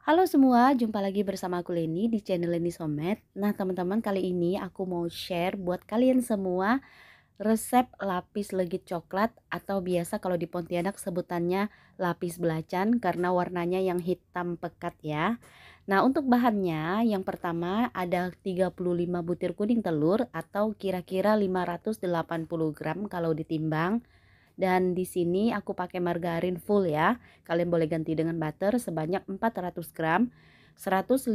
Halo semua, jumpa lagi bersama aku Leni di channel Leni Somet. Nah teman-teman, kali ini aku mau share buat kalian semua resep lapis legit coklat atau biasa kalau di Pontianak sebutannya lapis belacan karena warnanya yang hitam pekat ya. Nah untuk bahannya yang pertama ada 35 butir kuning telur atau kira-kira 580 gram kalau ditimbang. Dan di sini aku pakai margarin full ya. Kalian boleh ganti dengan butter sebanyak 400 gram, 150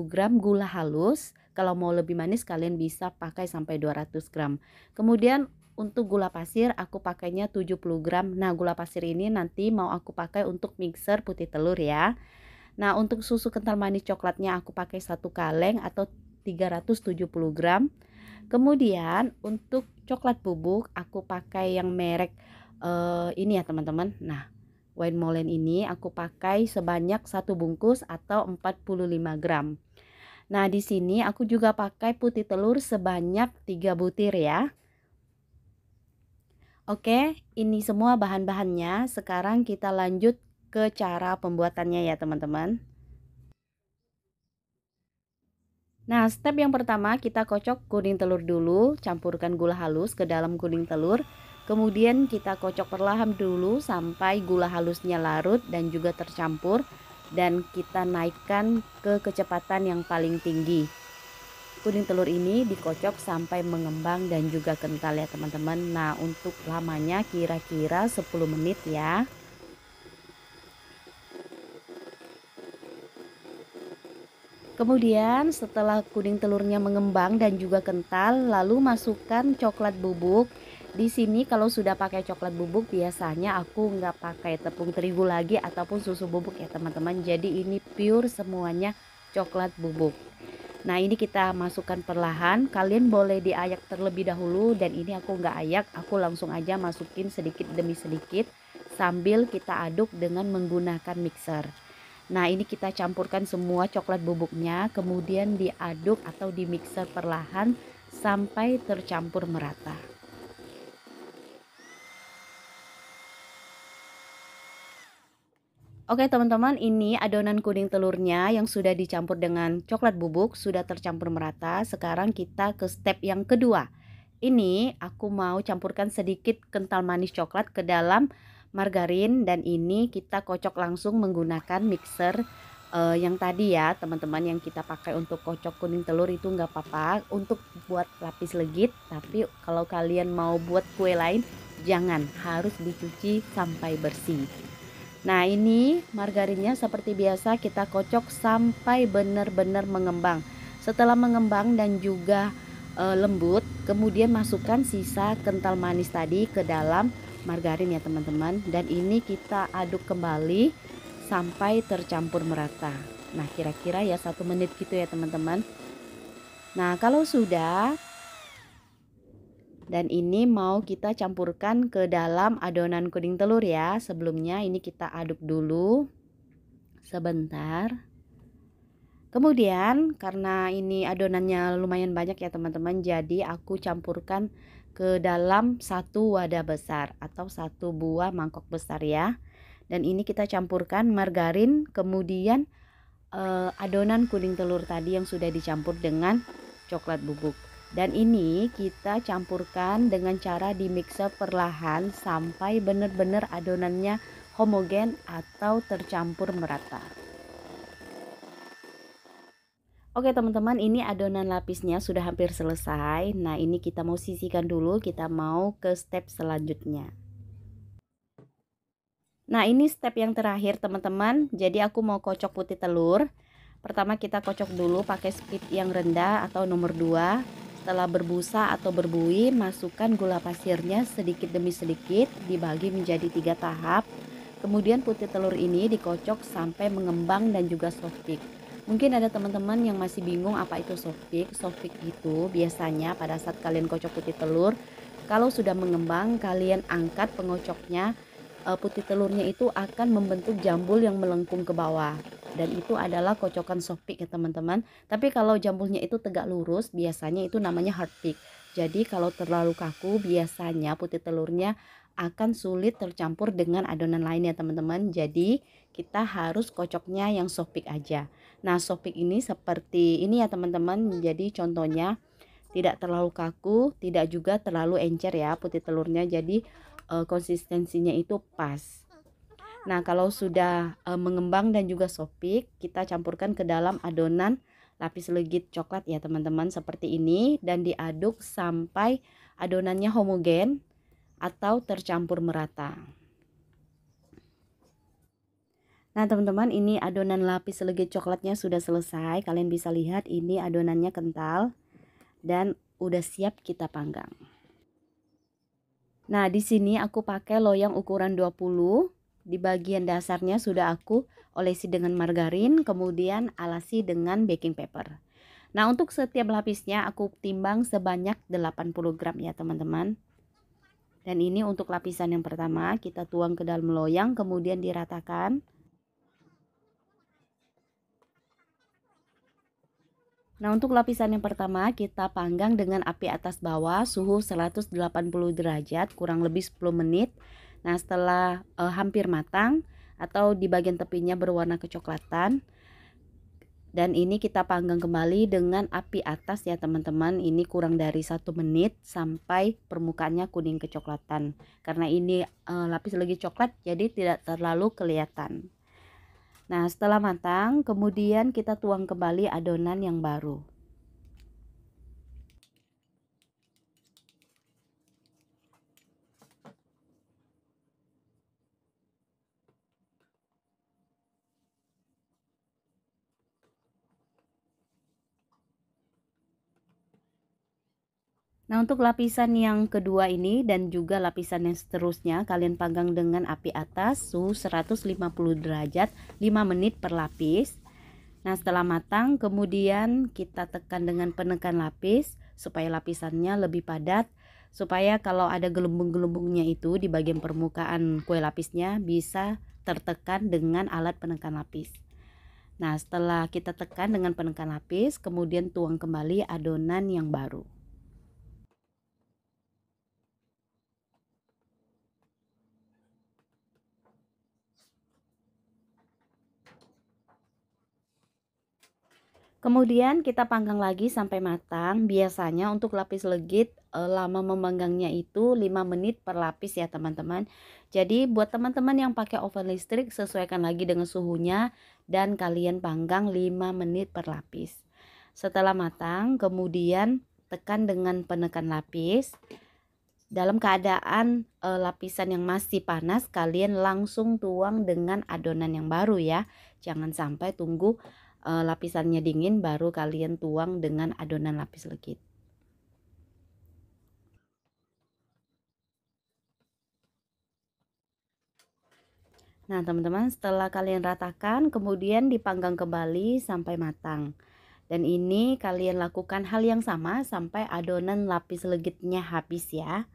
gram gula halus. Kalau mau lebih manis kalian bisa pakai sampai 200 gram. Kemudian untuk gula pasir aku pakainya 70 gram. Nah, gula pasir ini nanti mau aku pakai untuk mixer putih telur ya. Nah, untuk susu kental manis coklatnya aku pakai 1 kaleng atau 370 gram. Kemudian untuk coklat bubuk aku pakai yang merek ini ya teman-teman. Nah, Wine Molen ini aku pakai sebanyak 1 bungkus atau 45 gram. Nah, di sini aku juga pakai putih telur sebanyak 3 butir ya. Oke, ini semua bahan-bahannya. Sekarang kita lanjut ke cara pembuatannya ya teman-teman. Nah, step yang pertama kita kocok kuning telur dulu, campurkan gula halus ke dalam kuning telur. Kemudian kita kocok perlahan dulu sampai gula halusnya larut dan juga tercampur. Dan kita naikkan ke kecepatan yang paling tinggi. Kuning telur ini dikocok sampai mengembang dan juga kental ya teman-teman. Nah, untuk lamanya kira-kira 10 menit ya. Kemudian setelah kuning telurnya mengembang dan juga kental, lalu masukkan coklat bubuk. Di sini kalau sudah pakai coklat bubuk biasanya aku nggak pakai tepung terigu lagi ataupun susu bubuk ya teman-teman. Jadi ini pure semuanya coklat bubuk. Nah ini kita masukkan perlahan. Kalian boleh diayak terlebih dahulu dan ini aku nggak ayak. Aku langsung aja masukin sedikit demi sedikit sambil kita aduk dengan menggunakan mixer. Nah ini kita campurkan semua coklat bubuknya, kemudian diaduk atau di mixer perlahan sampai tercampur merata. Oke teman-teman, ini adonan kuning telurnya yang sudah dicampur dengan coklat bubuk sudah tercampur merata. Sekarang kita ke step yang kedua. Ini aku mau campurkan sedikit kental manis coklat ke dalam margarin dan ini kita kocok langsung menggunakan mixer yang tadi ya teman-teman, yang kita pakai untuk kocok kuning telur itu nggak apa-apa untuk buat lapis legit. Tapi kalau kalian mau buat kue lain jangan, harus dicuci sampai bersih. Nah ini margarinnya seperti biasa kita kocok sampai benar-benar mengembang. Setelah mengembang dan juga lembut, kemudian masukkan sisa kental manis tadi ke dalam margarin ya teman-teman. Dan ini kita aduk kembali sampai tercampur merata. Nah kira-kira ya 1 menit gitu ya teman-teman. Nah kalau sudah, dan ini mau kita campurkan ke dalam adonan kuning telur ya. Sebelumnya ini kita aduk dulu sebentar. Kemudian karena ini adonannya lumayan banyak ya teman-teman, jadi aku campurkan ke dalam 1 wadah besar atau 1 buah mangkok besar ya. Dan ini kita campurkan margarin, kemudian adonan kuning telur tadi yang sudah dicampur dengan coklat bubuk. Dan ini kita campurkan dengan cara di mixer perlahan sampai benar-benar adonannya homogen atau tercampur merata. Oke teman-teman, ini adonan lapisnya sudah hampir selesai. Nah ini kita mau sisihkan dulu, kita mau ke step selanjutnya. Nah ini step yang terakhir teman-teman. Jadi aku mau kocok putih telur. Pertama kita kocok dulu pakai speed yang rendah atau nomor 2. Setelah berbusa atau berbuih, masukkan gula pasirnya sedikit demi sedikit, dibagi menjadi 3 tahap. Kemudian putih telur ini dikocok sampai mengembang dan juga soft peak. Mungkin ada teman-teman yang masih bingung apa itu soft peak. Soft peak itu biasanya pada saat kalian kocok putih telur, kalau sudah mengembang kalian angkat pengocoknya, putih telurnya itu akan membentuk jambul yang melengkung ke bawah. Dan itu adalah kocokan soft peak ya teman-teman. Tapi kalau jambulnya itu tegak lurus, biasanya itu namanya hard peak. Jadi kalau terlalu kaku biasanya putih telurnya akan sulit tercampur dengan adonan lain ya teman-teman. Jadi kita harus kocoknya yang soft pick aja. Nah, soft pick ini seperti ini ya teman-teman. Jadi contohnya tidak terlalu kaku, tidak juga terlalu encer ya putih telurnya. Jadi konsistensinya itu pas. Nah, kalau sudah mengembang dan juga soft pick, kita campurkan ke dalam adonan lapis legit coklat ya teman-teman, seperti ini, dan diaduk sampai adonannya homogen atau tercampur merata. Nah teman-teman, ini adonan lapis legit coklatnya sudah selesai. Kalian bisa lihat ini adonannya kental dan udah siap kita panggang. Nah, di sini aku pakai loyang ukuran 20. Di bagian dasarnya sudah aku olesi dengan margarin, kemudian alasi dengan baking paper. Nah, untuk setiap lapisnya aku timbang sebanyak 80 gram ya teman-teman. Dan ini untuk lapisan yang pertama, kita tuang ke dalam loyang kemudian diratakan. Nah, untuk lapisan yang pertama kita panggang dengan api atas bawah suhu 180 derajat kurang lebih 10 menit. Nah, setelah hampir matang atau di bagian tepinya berwarna kecoklatan, dan ini kita panggang kembali dengan api atas ya teman-teman. Ini kurang dari 1 menit sampai permukaannya kuning kecoklatan. Karena ini lapis legit coklat jadi tidak terlalu kelihatan. Nah, setelah matang kemudian kita tuang kembali adonan yang baru. Nah, untuk lapisan yang kedua ini dan juga lapisan yang seterusnya kalian panggang dengan api atas suhu 150 derajat 5 menit per lapis. Nah, setelah matang kemudian kita tekan dengan penekan lapis supaya lapisannya lebih padat, supaya kalau ada gelembung-gelembungnya itu di bagian permukaan kue lapisnya bisa tertekan dengan alat penekan lapis. Nah, setelah kita tekan dengan penekan lapis kemudian tuang kembali adonan yang baru. Kemudian kita panggang lagi sampai matang. Biasanya untuk lapis legit lama memanggangnya itu 5 menit per lapis ya teman-teman. Jadi buat teman-teman yang pakai oven listrik sesuaikan lagi dengan suhunya dan kalian panggang 5 menit per lapis. Setelah matang kemudian tekan dengan penekan lapis. Dalam keadaan lapisan yang masih panas kalian langsung tuang dengan adonan yang baru ya. Jangan sampai tunggu lapisannya dingin baru kalian tuang dengan adonan lapis legit. Nah teman-teman, setelah kalian ratakan kemudian dipanggang kembali sampai matang. Dan ini kalian lakukan hal yang sama sampai adonan lapis legitnya habis ya.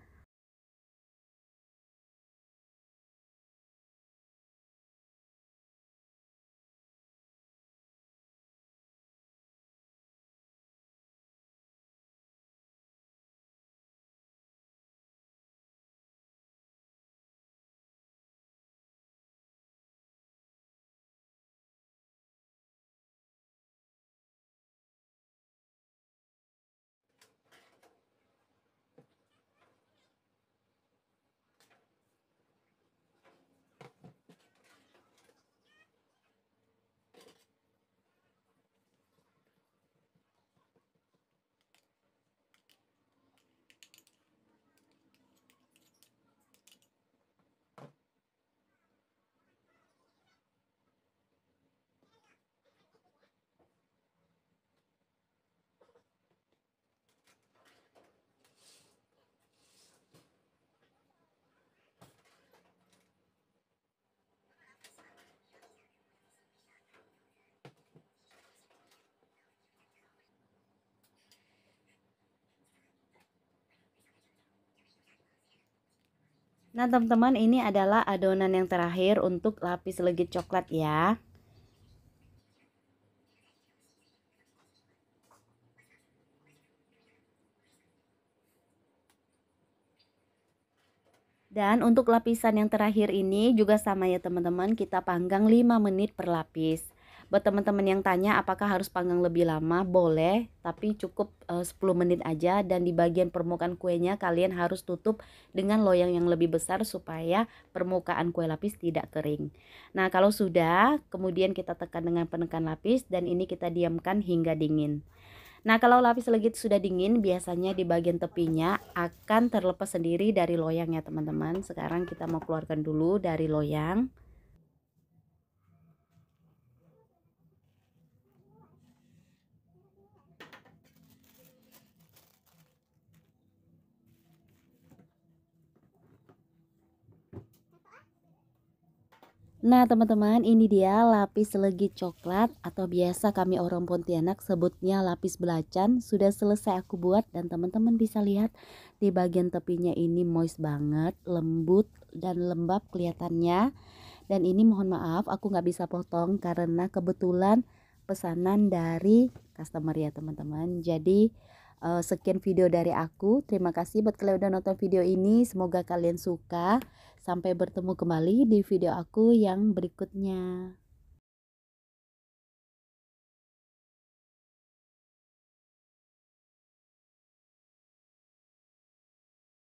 Nah teman-teman, ini adalah adonan yang terakhir untuk lapis legit coklat ya. Dan untuk lapisan yang terakhir ini juga sama ya teman-teman, kita panggang 5 menit per lapis. Buat teman-teman yang tanya apakah harus panggang lebih lama, boleh, tapi cukup 10 menit aja. Dan di bagian permukaan kuenya kalian harus tutup dengan loyang yang lebih besar supaya permukaan kue lapis tidak kering. Nah kalau sudah, kemudian kita tekan dengan penekan lapis dan ini kita diamkan hingga dingin. Nah, kalau lapis legit sudah dingin, biasanya di bagian tepinya akan terlepas sendiri dari loyang ya teman-teman. Sekarang kita mau keluarkan dulu dari loyang. Nah teman-teman, ini dia lapis legit coklat atau biasa kami orang Pontianak sebutnya lapis belacan. Sudah selesai aku buat dan teman-teman bisa lihat di bagian tepinya ini moist banget, lembut dan lembab kelihatannya. Dan ini mohon maaf aku nggak bisa potong karena kebetulan pesanan dari customer ya teman-teman. Jadi sekian video dari aku. Terima kasih buat kalian udah nonton video ini. Semoga kalian suka. Sampai bertemu kembali di video aku yang berikutnya.